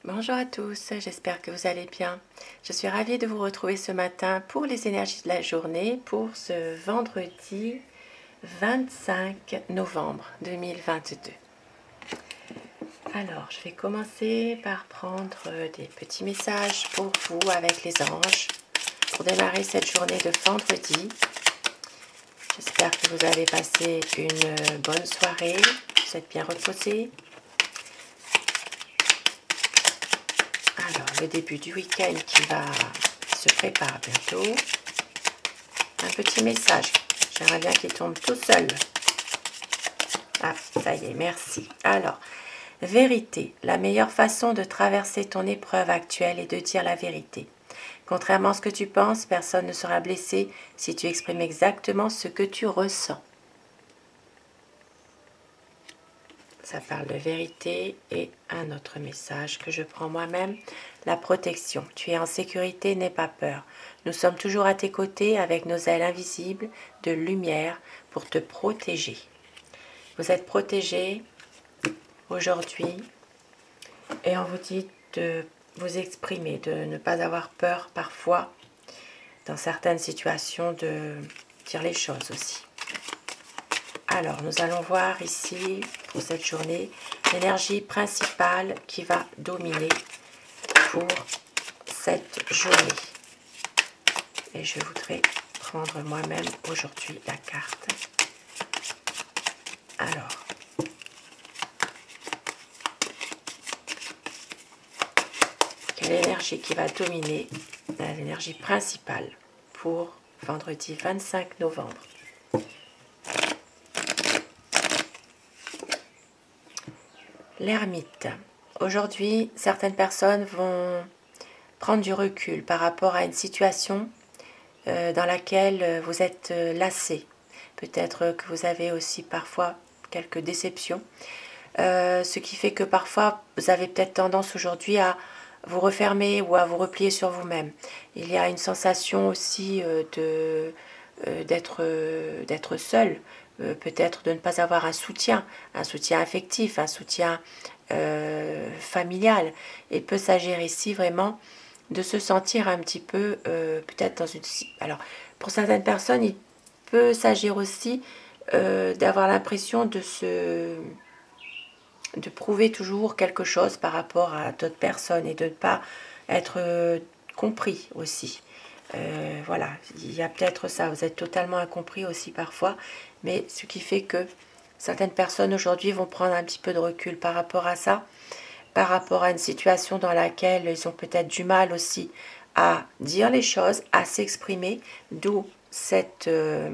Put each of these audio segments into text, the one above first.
Bonjour à tous, j'espère que vous allez bien. Je suis ravie de vous retrouver ce matin pour les énergies de la journée pour ce vendredi 25 novembre 2022. Alors, je vais commencer par prendre des petits messages pour vous avec les anges pour démarrer cette journée de vendredi. J'espère que vous avez passé une bonne soirée, vous êtes bien reposés. Alors, le début du week-end qui se prépare bientôt. Un petit message. J'aimerais bien qu'il tombe tout seul. Ah, ça y est, merci. Alors, vérité. La meilleure façon de traverser ton épreuve actuelle est de dire la vérité. Contrairement à ce que tu penses, personne ne sera blessé si tu exprimes exactement ce que tu ressens. Ça parle de vérité et un autre message que je prends moi-même, la protection. Tu es en sécurité, n'aie pas peur. Nous sommes toujours à tes côtés avec nos ailes invisibles de lumière pour te protéger. Vous êtes protégés aujourd'hui et on vous dit de vous exprimer, de ne pas avoir peur parfois dans certaines situations de dire les choses aussi. Alors, nous allons voir ici, pour cette journée, l'énergie principale qui va dominer pour cette journée. Et je voudrais prendre moi-même aujourd'hui la carte. Alors, quelle énergie qui va dominer, l'énergie principale pour vendredi 25 novembre. L'ermite. Aujourd'hui, certaines personnes vont prendre du recul par rapport à une situation dans laquelle vous êtes lassé. Peut-être que vous avez aussi parfois quelques déceptions. Ce qui fait que parfois, vous avez peut-être tendance aujourd'hui à vous refermer ou à vous replier sur vous-même. Il y a une sensation aussi d'être seul. Peut-être de ne pas avoir un soutien affectif, un soutien familial. Il peut s'agir ici vraiment de se sentir un petit peu, peut-être dans une... Alors, pour certaines personnes, il peut s'agir aussi d'avoir l'impression de prouver toujours quelque chose par rapport à d'autres personnes et de ne pas être compris aussi. Voilà, il y a peut-être ça, vous êtes totalement incompris aussi parfois, mais ce qui fait que certaines personnes aujourd'hui vont prendre un petit peu de recul par rapport à ça, par rapport à une situation dans laquelle ils ont peut-être du mal aussi à dire les choses, à s'exprimer, d'où ce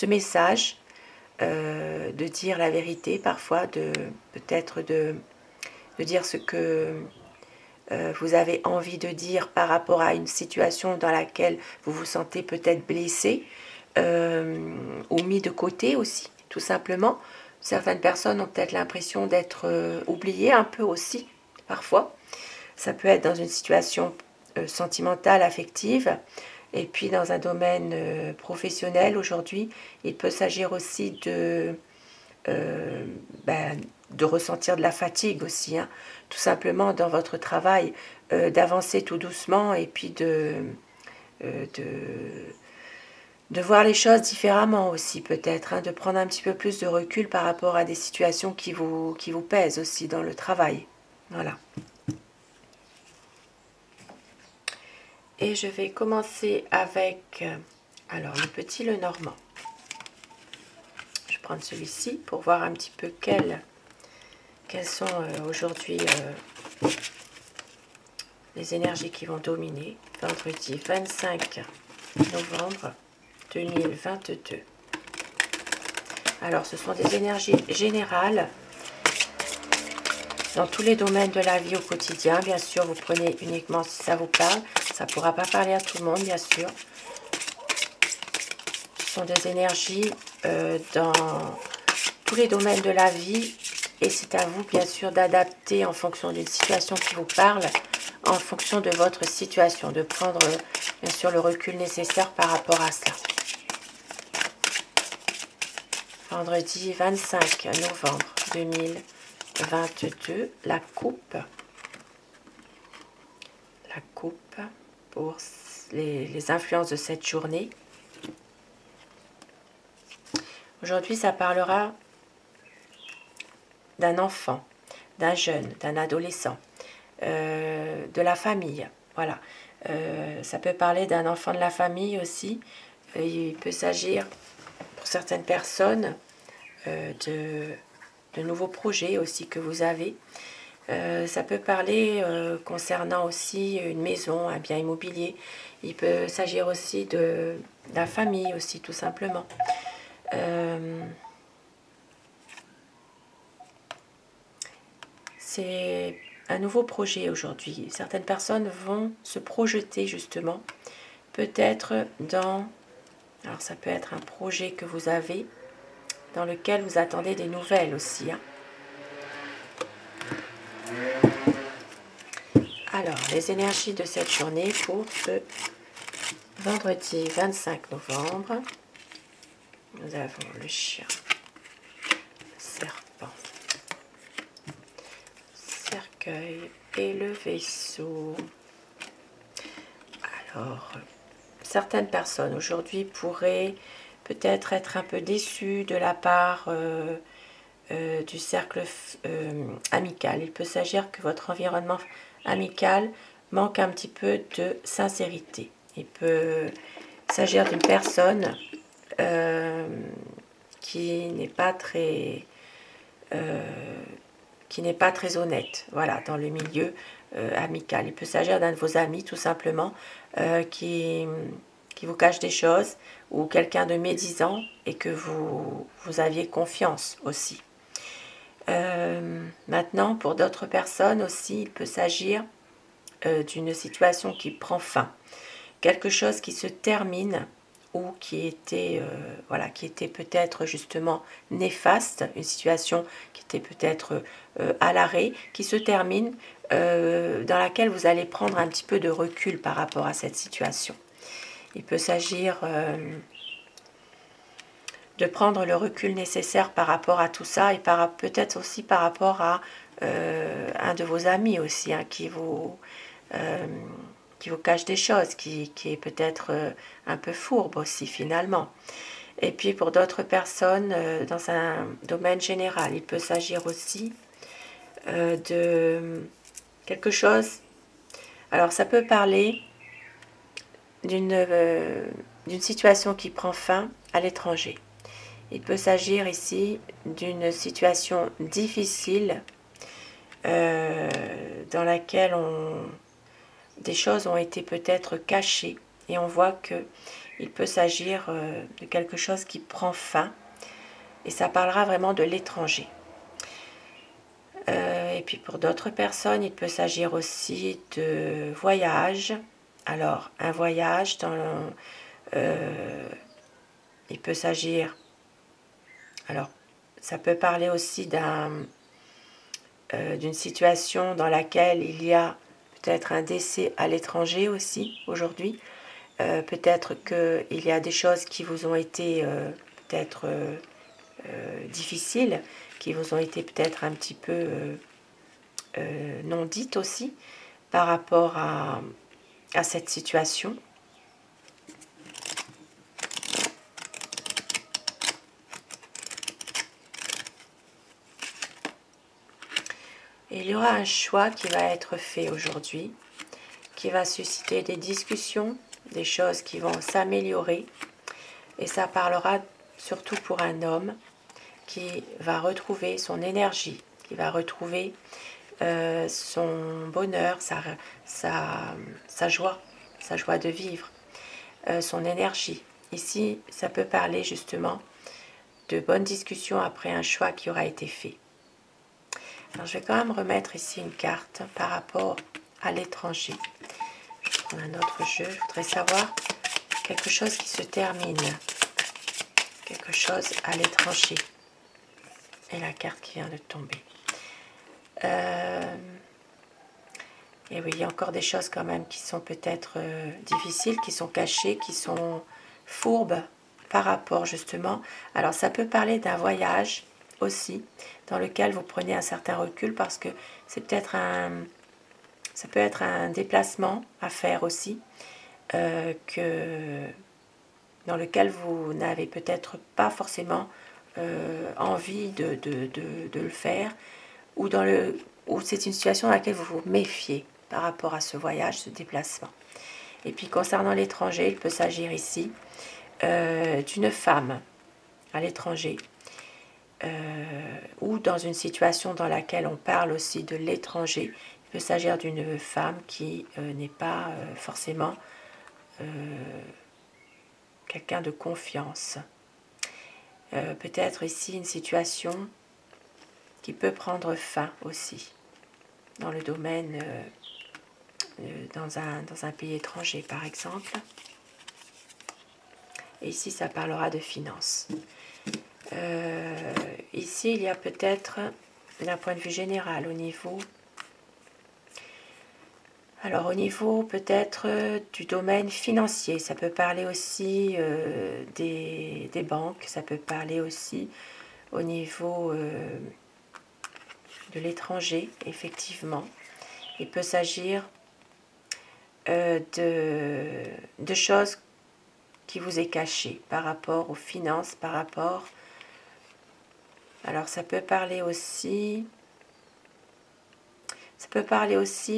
message de dire la vérité parfois, peut-être de dire ce que vous avez envie de dire par rapport à une situation dans laquelle vous vous sentez peut-être blessé ou mis de côté aussi, tout simplement. Certaines personnes ont peut-être l'impression d'être oubliées un peu aussi, parfois. Ça peut être dans une situation sentimentale, affective, et puis dans un domaine professionnel aujourd'hui, il peut s'agir aussi de ressentir de la fatigue aussi, hein. Tout simplement dans votre travail, d'avancer tout doucement et puis de voir les choses différemment aussi peut-être, hein, de prendre un petit peu plus de recul par rapport à des situations qui vous pèsent aussi dans le travail. Voilà. Et je vais commencer avec alors le petit Lenormand. Je vais prendre celui-ci pour voir un petit peu quelles sont aujourd'hui les énergies qui vont dominer vendredi 25 novembre 2022. Alors, ce sont des énergies générales dans tous les domaines de la vie au quotidien. Bien sûr, vous prenez uniquement si ça vous parle. Ça ne pourra pas parler à tout le monde, bien sûr. Ce sont des énergies dans tous les domaines de la vie. Et c'est à vous, bien sûr, d'adapter en fonction d'une situation qui vous parle, en fonction de votre situation, de prendre, bien sûr, le recul nécessaire par rapport à ça. Vendredi 25 novembre 2022, la coupe. coupe pour les influences de cette journée. Aujourd'hui, ça parlera d'un enfant, d'un jeune, d'un adolescent, de la famille. Voilà. Ça peut parler d'un enfant de la famille aussi. Il peut s'agir, pour certaines personnes, de nouveaux projets aussi que vous avez. Ça peut parler concernant aussi une maison, un bien immobilier. Il peut s'agir aussi de la famille aussi, tout simplement. C'est un nouveau projet aujourd'hui. Certaines personnes vont se projeter justement, peut-être dans... Alors ça peut être un projet que vous avez, dans lequel vous attendez des nouvelles aussi. Hein. Alors, les énergies de cette journée pour ce vendredi 25 novembre. Nous avons le chien, le serpent, cercueil et le vaisseau. Alors, certaines personnes aujourd'hui pourraient peut-être être un peu déçues de la part du cercle amical. Il peut s'agir que votre environnement amical manque un petit peu de sincérité. Il peut s'agir d'une personne qui n'est pas très honnête, voilà, dans le milieu amical. Il peut s'agir d'un de vos amis tout simplement qui vous cache des choses, ou quelqu'un de médisant et que vous aviez confiance aussi. Maintenant, pour d'autres personnes aussi, il peut s'agir d'une situation qui prend fin, quelque chose qui se termine ou qui était, qui était peut-être justement néfaste, une situation qui était peut-être à l'arrêt, qui se termine, dans laquelle vous allez prendre un petit peu de recul par rapport à cette situation. Il peut s'agir de prendre le recul nécessaire par rapport à tout ça, et peut-être aussi par rapport à un de vos amis aussi, hein, qui vous cache des choses, qui est peut-être un peu fourbe aussi finalement. Et puis pour d'autres personnes, dans un domaine général, il peut s'agir aussi de quelque chose. Alors ça peut parler d'une situation qui prend fin à l'étranger. Il peut s'agir ici d'une situation difficile dans laquelle des choses ont été peut-être cachées, et on voit qu'il peut s'agir de quelque chose qui prend fin, et ça parlera vraiment de l'étranger. Et puis pour d'autres personnes, il peut s'agir aussi de voyage. Alors un voyage il peut s'agir... Alors, ça peut parler aussi d'une situation dans laquelle il y a peut-être un décès à l'étranger aussi, aujourd'hui. Peut-être qu'il y a des choses qui vous ont été peut-être difficiles, qui vous ont été peut-être un petit peu non dites aussi, par rapport à cette situation. Et il y aura un choix qui va être fait aujourd'hui, qui va susciter des discussions, des choses qui vont s'améliorer. Et ça parlera surtout pour un homme qui va retrouver son énergie, qui va retrouver son bonheur, sa joie de vivre, son énergie. Ici, ça peut parler justement de bonnes discussions après un choix qui aura été fait. Alors, je vais quand même remettre ici une carte par rapport à l'étranger. Je vais prendre un autre jeu. Je voudrais savoir quelque chose qui se termine. Quelque chose à l'étranger. Et la carte qui vient de tomber. Et oui, il y a encore des choses quand même qui sont peut-être difficiles, qui sont cachées, qui sont fourbes par rapport justement. Alors ça peut parler d'un voyage aussi, dans lequel vous prenez un certain recul, parce que c'est peut-être Ça peut être un déplacement à faire aussi, dans lequel vous n'avez peut-être pas forcément envie de le faire, ou c'est une situation dans laquelle vous vous méfiez par rapport à ce voyage, ce déplacement. Et puis concernant l'étranger, il peut s'agir ici d'une femme à l'étranger, ou dans une situation dans laquelle on parle aussi de l'étranger. Il peut s'agir d'une femme qui n'est pas forcément quelqu'un de confiance. Peut-être ici une situation qui peut prendre fin aussi dans le domaine, dans un pays étranger par exemple. Et ici ça parlera de finances. Ici il y a peut-être, d'un point de vue général, au niveau peut-être du domaine financier, ça peut parler aussi des banques, ça peut parler aussi au niveau de l'étranger, effectivement. Il peut s'agir de choses qui vous est cachées par rapport aux finances, par rapport... Alors ça peut parler aussi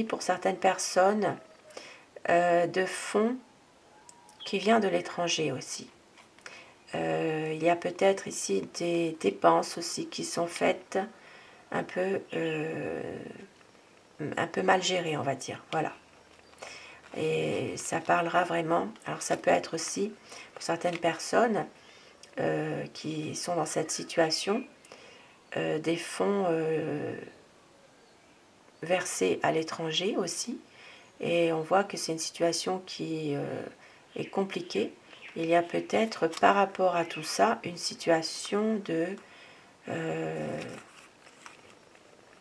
pour certaines personnes de fonds qui viennent de l'étranger aussi. Il y a peut-être ici des dépenses aussi qui sont faites un peu mal gérées, on va dire. Voilà. Et ça parlera vraiment, alors ça peut être aussi pour certaines personnes qui sont dans cette situation, des fonds versés à l'étranger aussi, et on voit que c'est une situation qui est compliquée. Il y a peut-être par rapport à tout ça une situation de...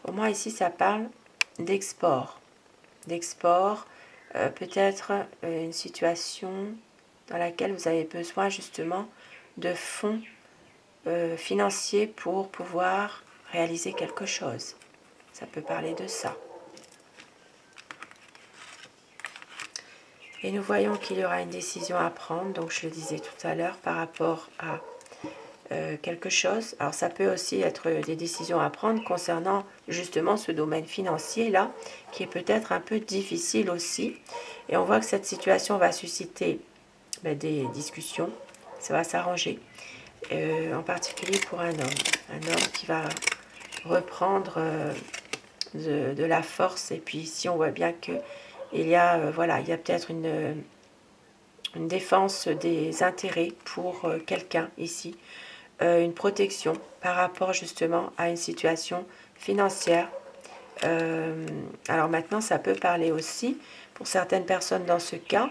pour moi ici ça parle d'export. Peut-être une situation dans laquelle vous avez besoin justement de fonds financiers pour pouvoir réaliser quelque chose. Ça peut parler de ça. Et nous voyons qu'il y aura une décision à prendre, donc je le disais tout à l'heure, par rapport à quelque chose. Alors ça peut aussi être des décisions à prendre concernant justement ce domaine financier là, qui est peut-être un peu difficile aussi. Et on voit que cette situation va susciter des discussions, ça va s'arranger. En particulier pour un homme qui va reprendre de la force. Et puis ici on voit bien que il y a il y a peut-être une défense des intérêts pour quelqu'un ici, une protection par rapport justement à une situation financière. Alors maintenant ça peut parler aussi pour certaines personnes dans ce cas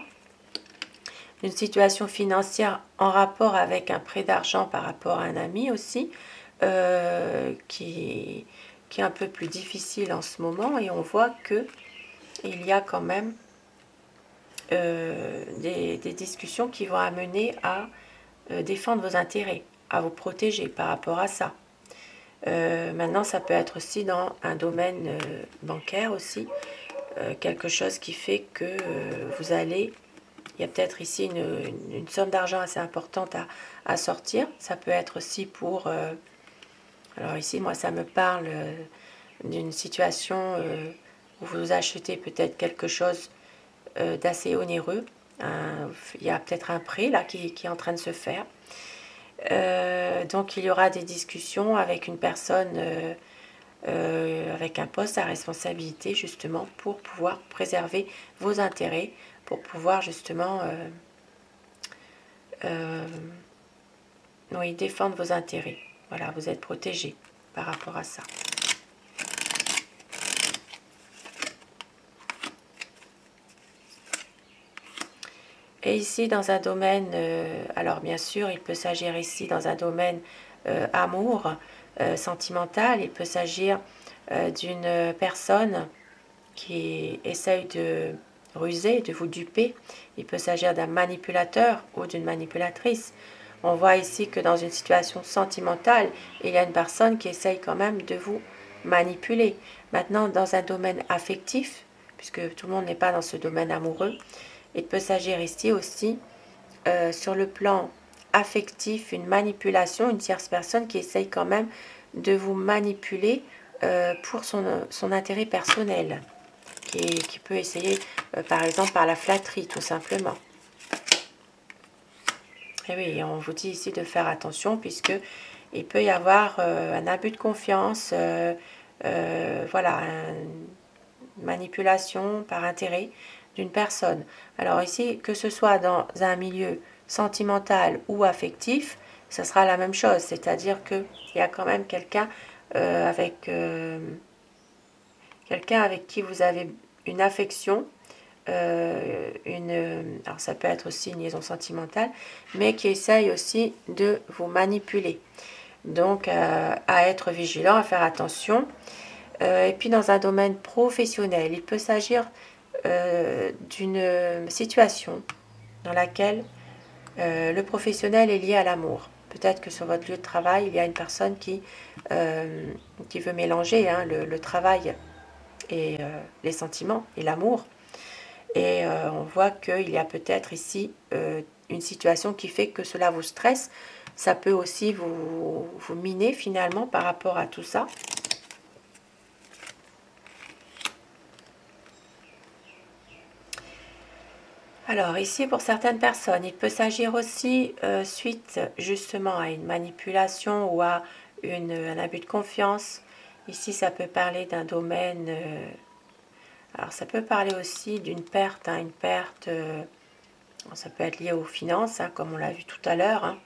une situation financière en rapport avec un prêt d'argent par rapport à un ami aussi, qui est un peu plus difficile en ce moment, et on voit que il y a quand même des discussions qui vont amener à défendre vos intérêts, à vous protéger par rapport à ça. Maintenant, ça peut être aussi dans un domaine bancaire aussi, quelque chose qui fait que vous allez... Il y a peut-être ici une somme d'argent assez importante à sortir. Ça peut être aussi pour... alors ici, moi, ça me parle d'une situation où vous achetez peut-être quelque chose d'assez onéreux. Il y a peut-être un prêt là qui est en train de se faire. Donc il y aura des discussions avec une personne avec un poste à responsabilité justement pour pouvoir préserver vos intérêts, pour pouvoir justement oui, défendre vos intérêts. Voilà, vous êtes protégé par rapport à ça. Et ici, dans un domaine, alors bien sûr, il peut s'agir ici dans un domaine amour, sentimental. Il peut s'agir d'une personne qui essaye de ruser, de vous duper. Il peut s'agir d'un manipulateur ou d'une manipulatrice. On voit ici que dans une situation sentimentale, il y a une personne qui essaye quand même de vous manipuler. Maintenant, dans un domaine affectif, puisque tout le monde n'est pas dans ce domaine amoureux. Il peut s'agir ici aussi, sur le plan affectif, une manipulation, une tierce personne qui essaye quand même de vous manipuler pour son intérêt personnel, qui peut essayer, par exemple, par la flatterie, tout simplement. Et oui, on vous dit ici de faire attention, puisque il peut y avoir un abus de confiance, voilà, une manipulation par intérêt d'une personne. Alors ici, que ce soit dans un milieu sentimental ou affectif, ça sera la même chose, c'est-à-dire qu'il y a quand même quelqu'un avec qui vous avez une affection, alors ça peut être aussi une liaison sentimentale, mais qui essaye aussi de vous manipuler. Donc à être vigilant, à faire attention. Et puis dans un domaine professionnel, il peut s'agir d'une situation dans laquelle le professionnel est lié à l'amour. Peut-être que sur votre lieu de travail, il y a une personne qui veut mélanger le travail et les sentiments et l'amour. Et on voit qu'il y a peut-être ici une situation qui fait que cela vous stresse. Ça peut aussi vous miner finalement par rapport à tout ça. Alors ici, pour certaines personnes, il peut s'agir aussi, suite justement à une manipulation ou à un abus de confiance. Ici, ça peut parler d'un domaine... alors ça peut parler aussi d'une perte, une perte... ça peut être lié aux finances, comme on l'a vu tout à l'heure.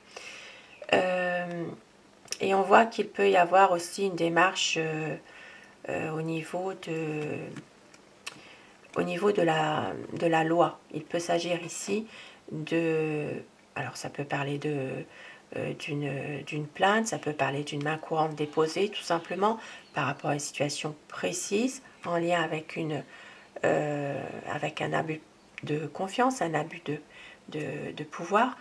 Et on voit qu'il peut y avoir aussi une démarche au niveau de la loi. Il peut s'agir ici alors ça peut parler d'une plainte, ça peut parler d'une main courante déposée tout simplement par rapport à une situation précise en lien avec avec un abus de confiance, un abus de pouvoir,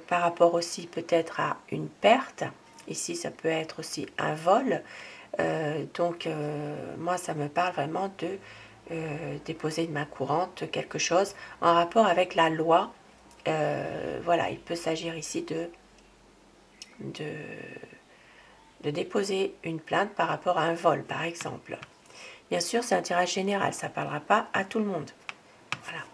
par rapport aussi peut-être à une perte. Ici ça peut être aussi un vol. Donc moi ça me parle vraiment de déposer une main courante, quelque chose en rapport avec la loi. Voilà, il peut s'agir ici de déposer une plainte par rapport à un vol, par exemple. Bien sûr, c'est un tirage général, ça ne parlera pas à tout le monde. Voilà.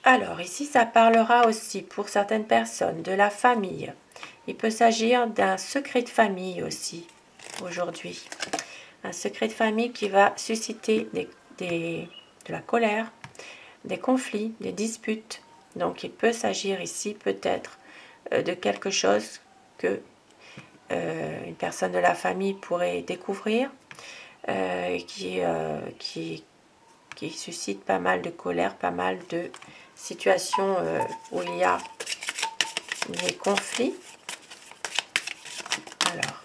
Alors, ici, ça parlera aussi, pour certaines personnes, de la famille. Il peut s'agir d'un secret de famille aussi, aujourd'hui. Un secret de famille qui va susciter de la colère, des conflits, des disputes. Donc, il peut s'agir ici, peut-être, de quelque chose que une personne de la famille pourrait découvrir, qui suscite pas mal de colère, pas mal de situations où il y a des conflits. Alors,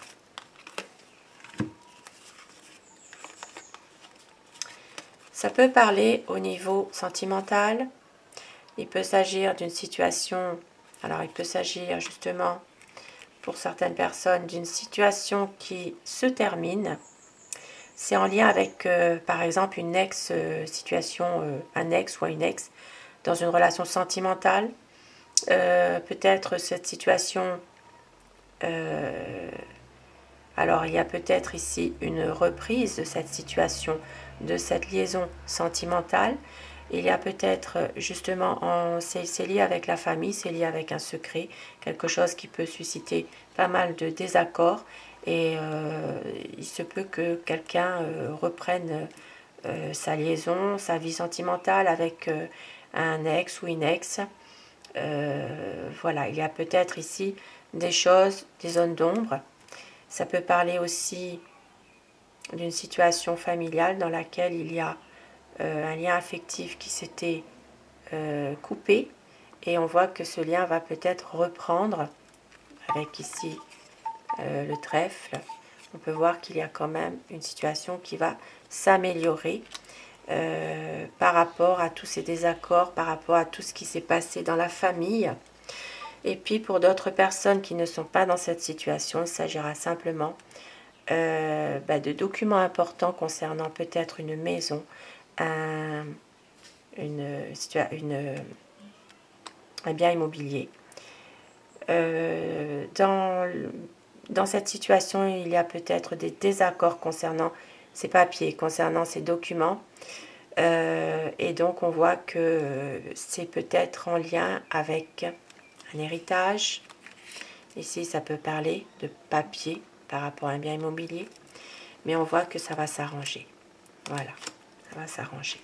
ça peut parler au niveau sentimental. Il peut s'agir d'une situation, alors il peut s'agir justement pour certaines personnes d'une situation qui se termine. C'est en lien avec, par exemple, une ex-situation, un ex ou une ex dans une relation sentimentale. Peut-être cette situation... alors, il y a peut-être ici une reprise de cette situation, de cette liaison sentimentale. Il y a peut-être, justement, c'est lié avec la famille, c'est lié avec un secret, quelque chose qui peut susciter pas mal de désaccords. Et il se peut que quelqu'un reprenne sa liaison, sa vie sentimentale avec un ex ou une ex. Voilà, il y a peut-être ici des choses, des zones d'ombre. Ça peut parler aussi d'une situation familiale dans laquelle il y a un lien affectif qui s'était coupé. Et on voit que ce lien va peut-être reprendre avec ici le trèfle. On peut voir qu'il y a quand même une situation qui va s'améliorer par rapport à tous ces désaccords, par rapport à tout ce qui s'est passé dans la famille. Et puis pour d'autres personnes qui ne sont pas dans cette situation, il s'agira simplement de documents importants concernant peut-être une maison, un bien immobilier. Dans cette situation, il y a peut-être des désaccords concernant ces papiers, concernant ces documents. Et donc on voit que c'est peut-être en lien avec un héritage. Ici, ça peut parler de papier par rapport à un bien immobilier. Mais on voit que ça va s'arranger. Voilà, ça va s'arranger.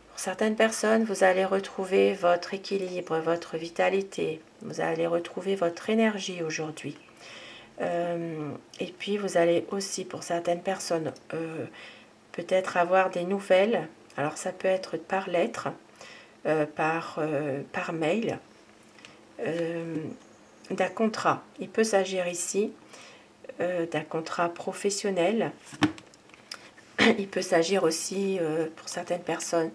Pour certaines personnes, vous allez retrouver votre équilibre, votre vitalité. Vous allez retrouver votre énergie aujourd'hui. Et puis, vous allez aussi, pour certaines personnes, peut-être avoir des nouvelles. Alors, ça peut être par lettre, par mail, d'un contrat. Il peut s'agir ici d'un contrat professionnel. Il peut s'agir aussi, pour certaines personnes,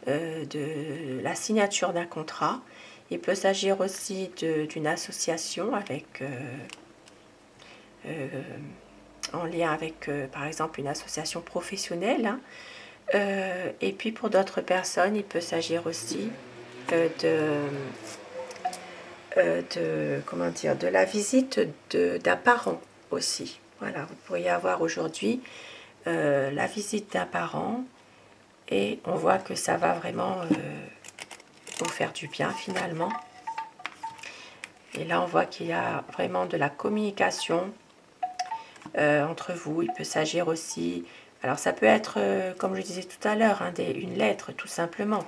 de la signature d'un contrat. Il peut s'agir aussi d'une association avec, en lien avec, par exemple, une association professionnelle. Hein. Et puis pour d'autres personnes, il peut s'agir aussi comment dire, de la visite d'un parent aussi. Voilà, vous pourriez avoir aujourd'hui la visite d'un parent et on voit que ça va vraiment vous faire du bien finalement. Et là, on voit qu'il y a vraiment de la communication entre vous. Il peut s'agir aussi, alors ça peut être, comme je disais tout à l'heure, hein, une lettre tout simplement,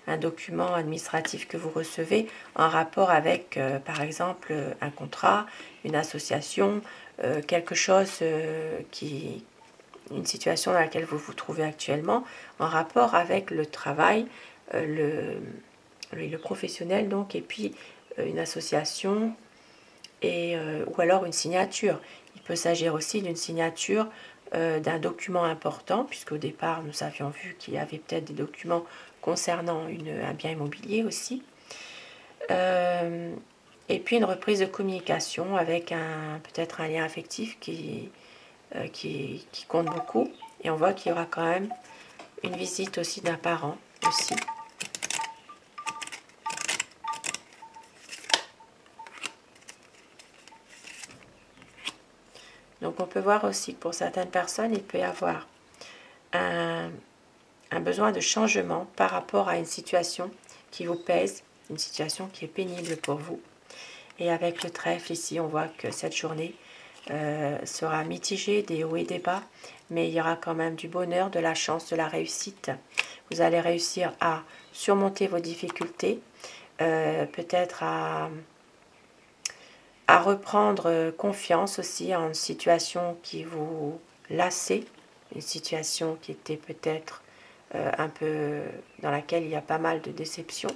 un document administratif que vous recevez en rapport avec, par exemple, un contrat, une association, quelque chose une situation dans laquelle vous vous trouvez actuellement, en rapport avec le travail, le professionnel donc, et puis une association, ou alors une signature. Il peut s'agir aussi d'une signature d'un document important, puisqu'au départ nous avions vu qu'il y avait peut-être des documents concernant un bien immobilier aussi. Et puis une reprise de communication avec peut-être un lien affectif qui compte beaucoup. Et on voit qu'il y aura quand même une visite aussi d'un parent aussi. Donc on peut voir aussi que pour certaines personnes, il peut y avoir un besoin de changement par rapport à une situation qui vous pèse, une situation qui est pénible pour vous. Et avec le trèfle ici, on voit que cette journée sera mitigée, des hauts et des bas, mais il y aura quand même du bonheur, de la chance, de la réussite. Vous allez réussir à surmonter vos difficultés, peut-être à reprendre confiance aussi en une situation qui vous lassait, une situation qui était peut-être un peu dans laquelle il y a pas mal de déceptions.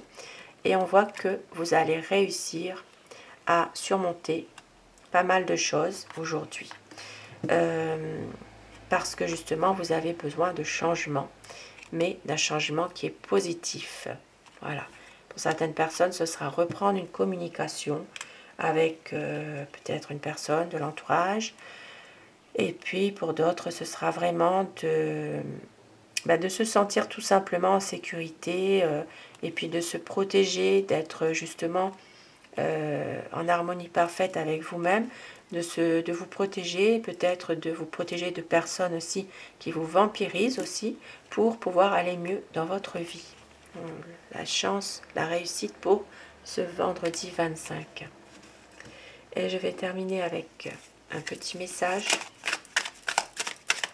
Et on voit que vous allez réussir à surmonter pas mal de choses aujourd'hui. Parce que justement, vous avez besoin de changement, mais d'un changement qui est positif. Voilà. Pour certaines personnes, ce sera reprendre une communication avec peut-être une personne de l'entourage. Et puis pour d'autres, ce sera vraiment de se sentir tout simplement en sécurité et puis de se protéger, d'être justement en harmonie parfaite avec vous-même, de vous protéger, peut-être de vous protéger de personnes aussi qui vous vampirisent aussi pour pouvoir aller mieux dans votre vie. La chance, la réussite pour ce vendredi 25. Et je vais terminer avec un petit message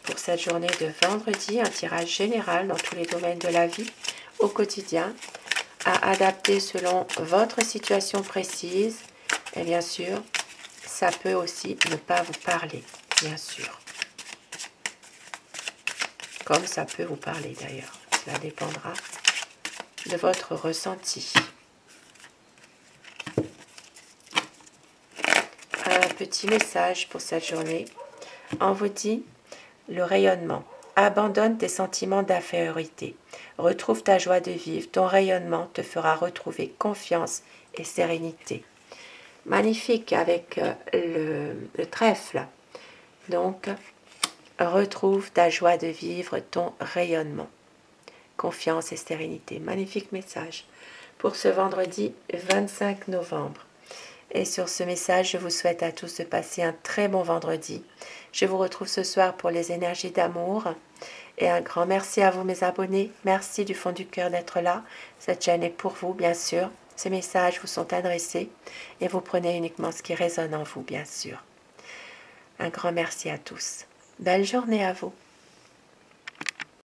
pour cette journée de vendredi, un tirage général dans tous les domaines de la vie, au quotidien, à adapter selon votre situation précise. Et bien sûr, ça peut aussi ne pas vous parler, bien sûr. Comme ça peut vous parler d'ailleurs. Cela dépendra de votre ressenti. Un petit message pour cette journée. On vous dit le rayonnement. Abandonne tes sentiments d'infériorité. Retrouve ta joie de vivre. Ton rayonnement te fera retrouver confiance et sérénité. Magnifique avec le trèfle. Donc, retrouve ta joie de vivre, ton rayonnement. Confiance et sérénité. Magnifique message pour ce vendredi 25 novembre. Et sur ce message, je vous souhaite à tous de passer un très bon vendredi. Je vous retrouve ce soir pour les énergies d'amour. Et un grand merci à vous mes abonnés. Merci du fond du cœur d'être là. Cette chaîne est pour vous, bien sûr. Ces messages vous sont adressés et vous prenez uniquement ce qui résonne en vous, bien sûr. Un grand merci à tous. Belle journée à vous.